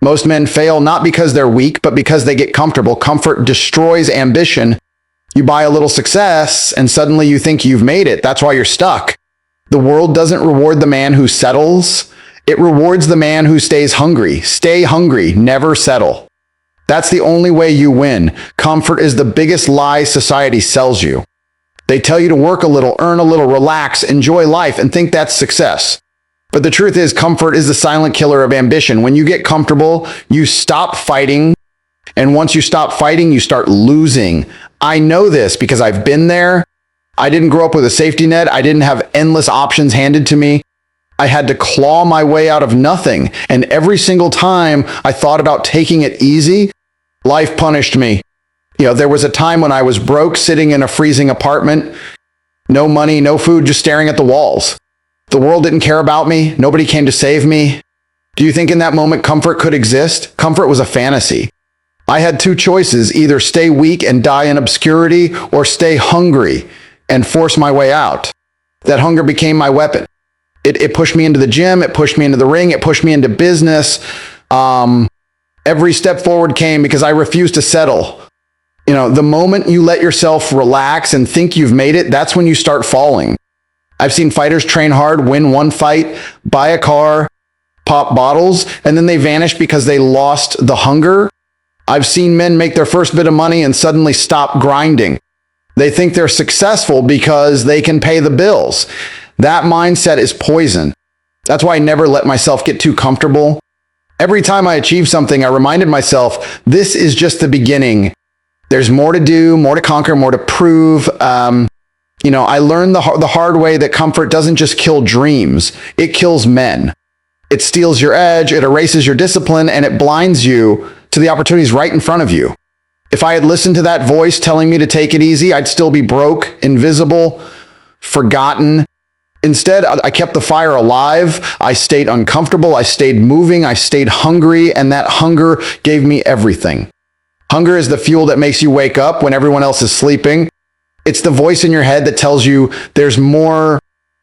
Most men fail not because they're weak, but because they get comfortable. Comfort destroys ambition. You buy a little success, and suddenly you think you've made it. That's why you're stuck. The world doesn't reward the man who settles. It rewards the man who stays hungry. Stay hungry, never settle. That's the only way you win. Comfort is the biggest lie society sells you. They tell you to work a little, earn a little, relax, enjoy life, and think that's success. But the truth is, comfort is the silent killer of ambition. When you get comfortable, you stop fighting. And once you stop fighting, you start losing. I know this because I've been there. I didn't grow up with a safety net. I didn't have endless options handed to me. I had to claw my way out of nothing. And every single time I thought about taking it easy, life punished me. There was a time when I was broke, sitting in a freezing apartment, no money, no food, just staring at the walls. The world didn't care about me. Nobody came to save me. Do you think in that moment comfort could exist? Comfort was a fantasy. I had two choices, either stay weak and die in obscurity or stay hungry and force my way out. That hunger became my weapon. It pushed me into the gym. It pushed me into the ring. It pushed me into business. Every step forward came because I refused to settle. The moment you let yourself relax and think you've made it, that's when you start falling. I've seen fighters train hard, win one fight, buy a car, pop bottles, and then they vanish because they lost the hunger. I've seen men make their first bit of money and suddenly stop grinding. They think they're successful because they can pay the bills. That mindset is poison. That's why I never let myself get too comfortable. Every time I achieved something, I reminded myself, this is just the beginning. There's more to do, more to conquer, more to prove. I learned the hard way that comfort doesn't just kill dreams, it kills men. It steals your edge, it erases your discipline, and it blinds you to the opportunities right in front of you. If I had listened to that voice telling me to take it easy, I'd still be broke, invisible, forgotten. Instead, I kept the fire alive. I stayed uncomfortable. I stayed moving. I stayed hungry, and that hunger gave me everything. Hunger is the fuel that makes you wake up when everyone else is sleeping. It's the voice in your head that tells you there's more,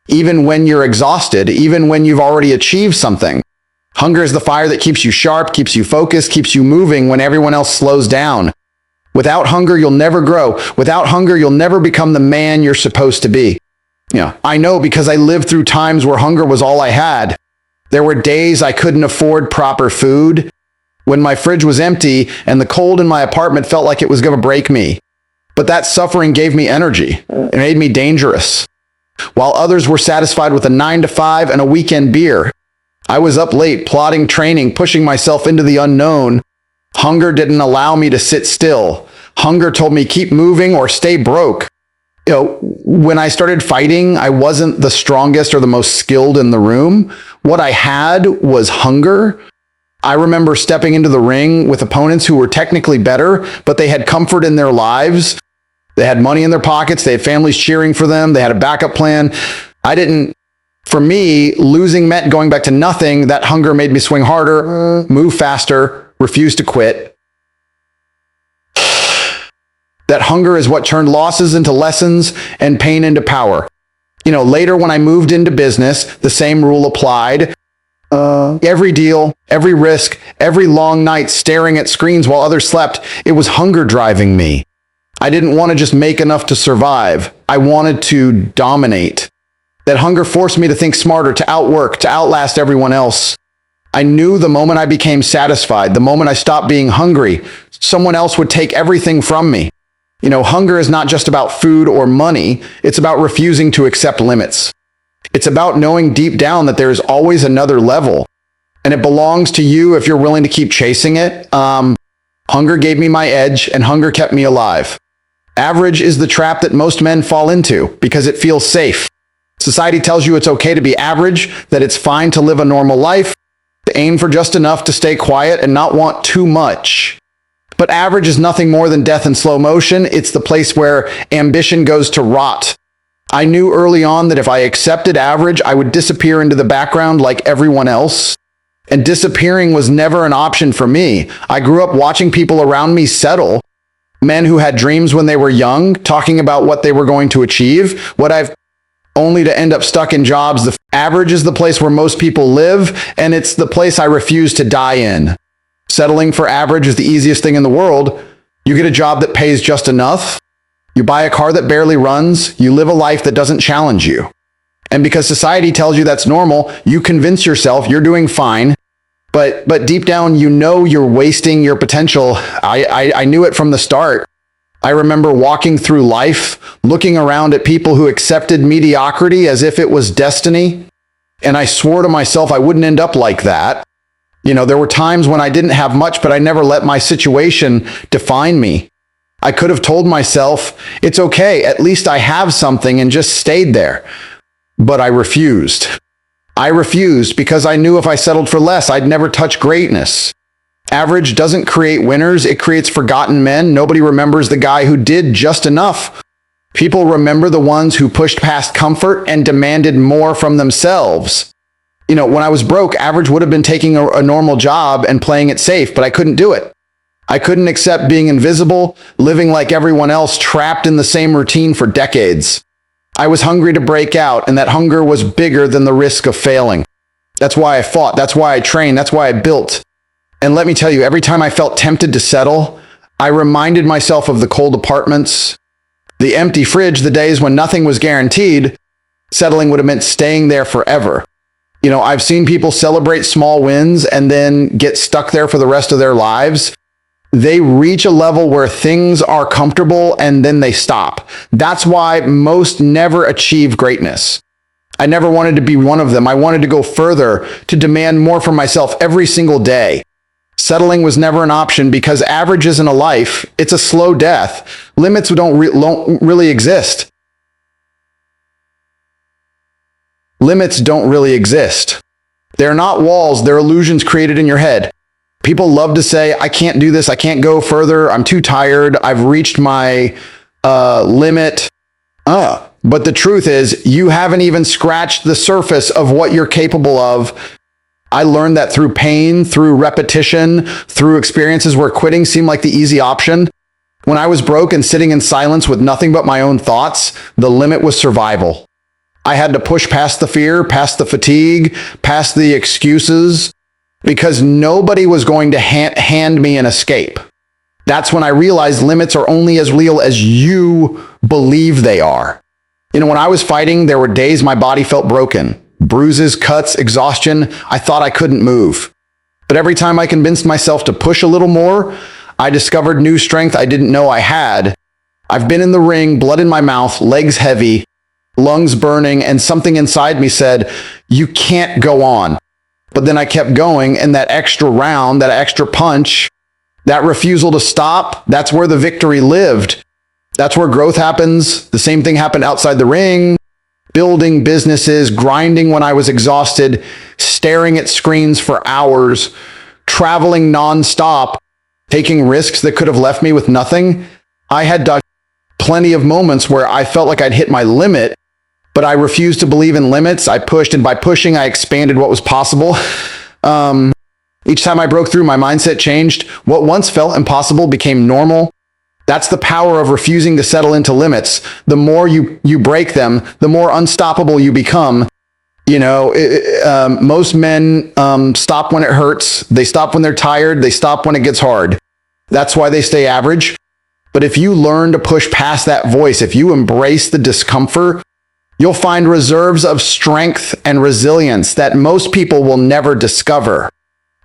even when you're exhausted, even when you've already achieved something. Hunger is the fire that keeps you sharp, keeps you focused, keeps you moving when everyone else slows down. Without hunger, you'll never grow. Without hunger, you'll never become the man you're supposed to be. I know because I lived through times where hunger was all I had. There were days I couldn't afford proper food, when my fridge was empty and the cold in my apartment felt like it was going to break me. But that suffering gave me energy. It made me dangerous. While others were satisfied with a 9-to-5 and a weekend beer, I was up late, plotting, training, pushing myself into the unknown. Hunger didn't allow me to sit still. Hunger told me keep moving or stay broke. When I started fighting, I wasn't the strongest or the most skilled in the room. What I had was hunger. I remember stepping into the ring with opponents who were technically better, but they had comfort in their lives. They had money in their pockets. They had families cheering for them. They had a backup plan. I didn't. For me, losing meant going back to nothing. That hunger made me swing harder, move faster, refuse to quit. That hunger is what turned losses into lessons and pain into power. Later when I moved into business, the same rule applied. Every deal, every risk, every long night staring at screens while others slept, it was hunger driving me. I didn't want to just make enough to survive. I wanted to dominate. That hunger forced me to think smarter, to outwork, to outlast everyone else. I knew the moment I became satisfied, the moment I stopped being hungry, someone else would take everything from me. Hunger is not just about food or money. It's about refusing to accept limits. It's about knowing deep down that there is always another level, and it belongs to you if you're willing to keep chasing it. Hunger gave me my edge, and hunger kept me alive. Average is the trap that most men fall into because it feels safe. Society tells you it's okay to be average, that it's fine to live a normal life, to aim for just enough to stay quiet and not want too much. But average is nothing more than death in slow motion. It's the place where ambition goes to rot. I knew early on that if I accepted average, I would disappear into the background like everyone else. And disappearing was never an option for me. I grew up watching people around me settle. Men who had dreams when they were young, talking about what they were going to achieve, only to end up stuck in jobs. The average is the place where most people live, and it's the place I refuse to die in. Settling for average is the easiest thing in the world. You get a job that pays just enough. You buy a car that barely runs. You live a life that doesn't challenge you. And because society tells you that's normal, you convince yourself you're doing fine. But deep down, you know you're wasting your potential. I knew it from the start. I remember walking through life, looking around at people who accepted mediocrity as if it was destiny. And I swore to myself I wouldn't end up like that. There were times when I didn't have much, but I never let my situation define me. I could have told myself, it's okay, at least I have something, and just stayed there. But I refused. I refused because I knew if I settled for less, I'd never touch greatness. Average doesn't create winners, it creates forgotten men. Nobody remembers the guy who did just enough. People remember the ones who pushed past comfort and demanded more from themselves. When I was broke, average would have been taking a normal job and playing it safe, but I couldn't do it. I couldn't accept being invisible, living like everyone else, trapped in the same routine for decades. I was hungry to break out, and that hunger was bigger than the risk of failing. That's why I fought. That's why I trained. That's why I built. And let me tell you, every time I felt tempted to settle, I reminded myself of the cold apartments, the empty fridge, the days when nothing was guaranteed. Settling would have meant staying there forever. I've seen people celebrate small wins and then get stuck there for the rest of their lives. They reach a level where things are comfortable and then they stop. That's why most never achieve greatness. I never wanted to be one of them. I wanted to go further, to demand more from myself every single day. Settling was never an option because average isn't a life. It's a slow death. Limits don't really exist. Limits don't really exist. They're not walls, they're illusions created in your head. People love to say, I can't do this, I can't go further, I'm too tired, I've reached my limit. But the truth is, you haven't even scratched the surface of what you're capable of. I learned that through pain, through repetition, through experiences where quitting seemed like the easy option. When I was broke and sitting in silence with nothing but my own thoughts, the limit was survival. I had to push past the fear, past the fatigue, past the excuses, because nobody was going to hand me an escape. That's when I realized limits are only as real as you believe they are. When I was fighting, there were days my body felt broken. Bruises, cuts, exhaustion. I thought I couldn't move. But every time I convinced myself to push a little more, I discovered new strength I didn't know I had. I've been in the ring, blood in my mouth, legs heavy, lungs burning, and something inside me said, you can't go on. But then I kept going, and that extra round, that extra punch, that refusal to stop, that's where the victory lived. That's where growth happens. The same thing happened outside the ring, building businesses, grinding when I was exhausted, staring at screens for hours, traveling nonstop, taking risks that could have left me with nothing. I had done plenty of moments where I felt like I'd hit my limit, but I refused to believe in limits. I pushed, and by pushing, I expanded what was possible. Each time I broke through, my mindset changed. What once felt impossible became normal. That's the power of refusing to settle into limits. The more you break them, the more unstoppable you become. Most men stop when it hurts. They stop when they're tired. They stop when it gets hard. That's why they stay average. But if you learn to push past that voice, if you embrace the discomfort, you'll find reserves of strength and resilience that most people will never discover.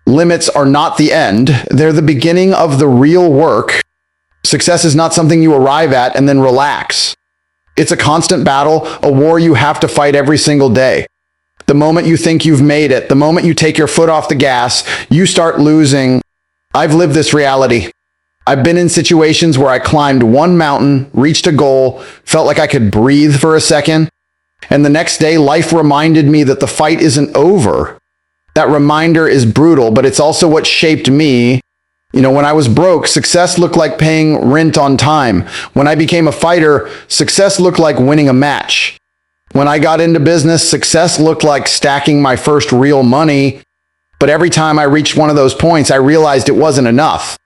Limits are not the end. They're the beginning of the real work. Success is not something you arrive at and then relax. It's a constant battle, a war you have to fight every single day. The moment you think you've made it, the moment you take your foot off the gas, you start losing. I've lived this reality. I've been in situations where I climbed one mountain, reached a goal, felt like I could breathe for a second, and the next day life reminded me that the fight isn't over. That reminder is brutal, but it's also what shaped me. When I was broke, success looked like paying rent on time. When I became a fighter, success looked like winning a match. When I got into business, success looked like stacking my first real money. But every time I reached one of those points, I realized it wasn't enough.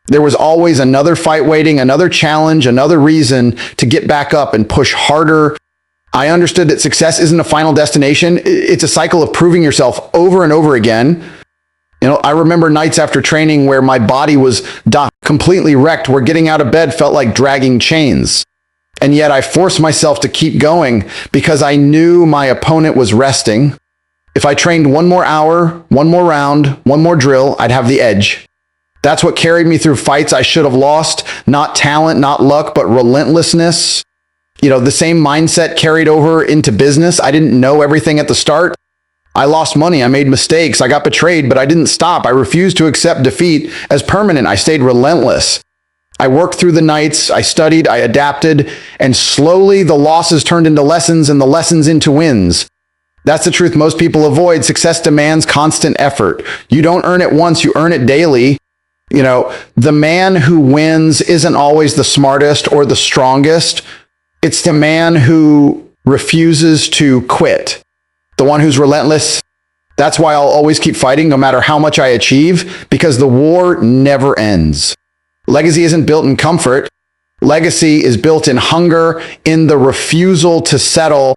There was always another fight waiting, another challenge, another reason to get back up and push harder. I understood that success isn't a final destination. It's a cycle of proving yourself over and over again. I remember nights after training where my body was completely wrecked, where getting out of bed felt like dragging chains. And yet I forced myself to keep going because I knew my opponent was resting. If I trained one more hour, one more round, one more drill, I'd have the edge. That's what carried me through fights I should have lost. Not talent, not luck, but relentlessness. The same mindset carried over into business. I didn't know everything at the start. I lost money. I made mistakes. I got betrayed, but I didn't stop. I refused to accept defeat as permanent. I stayed relentless. I worked through the nights. I studied. I adapted. And slowly the losses turned into lessons and the lessons into wins. That's the truth most people avoid. Success demands constant effort. You don't earn it once. You earn it daily. The man who wins isn't always the smartest or the strongest. It's the man who refuses to quit. The one who's relentless. That's why I'll always keep fighting no matter how much I achieve, because the war never ends. Legacy isn't built in comfort. Legacy is built in hunger, in the refusal to settle,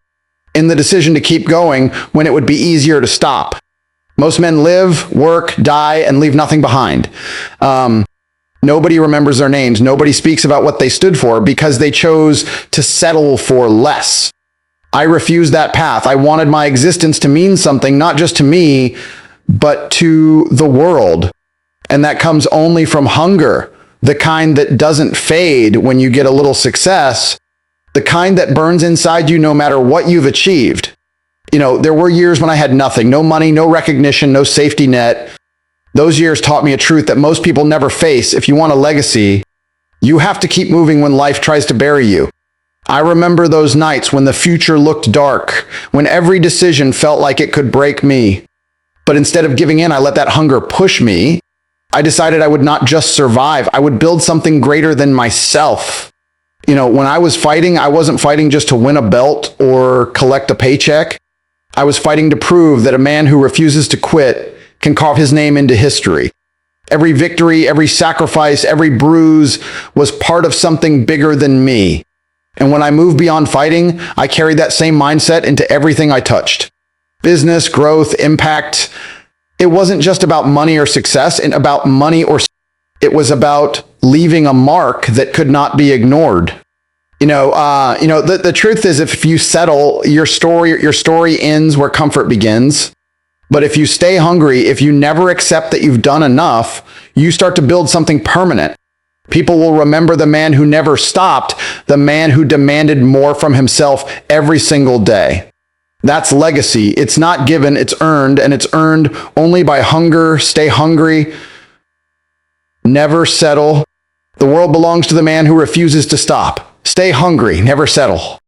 in the decision to keep going when it would be easier to stop. Most men live, work, die, and leave nothing behind. Nobody remembers their names. Nobody speaks about what they stood for because they chose to settle for less. I refused that path. I wanted my existence to mean something, not just to me, but to the world. And that comes only from hunger, the kind that doesn't fade when you get a little success, the kind that burns inside you no matter what you've achieved. There were years when I had nothing, no money, no recognition, no safety net. Those years taught me a truth that most people never face. If you want a legacy, you have to keep moving when life tries to bury you. I remember those nights when the future looked dark, when every decision felt like it could break me. But instead of giving in, I let that hunger push me. I decided I would not just survive. I would build something greater than myself. When I was fighting, I wasn't fighting just to win a belt or collect a paycheck. I was fighting to prove that a man who refuses to quit can carve his name into history. Every victory, every sacrifice, every bruise was part of something bigger than me. And when I moved beyond fighting, I carried that same mindset into everything I touched. Business, growth, impact. It wasn't just about money or success, and about money or it was about leaving a mark that could not be ignored. The truth is, if you settle, your story ends where comfort begins. But if you stay hungry, if you never accept that you've done enough, you start to build something permanent. People will remember the man who never stopped, the man who demanded more from himself every single day. That's legacy. It's not given, it's earned, and it's earned only by hunger. Stay hungry. Never settle. The world belongs to the man who refuses to stop. Stay hungry, never settle.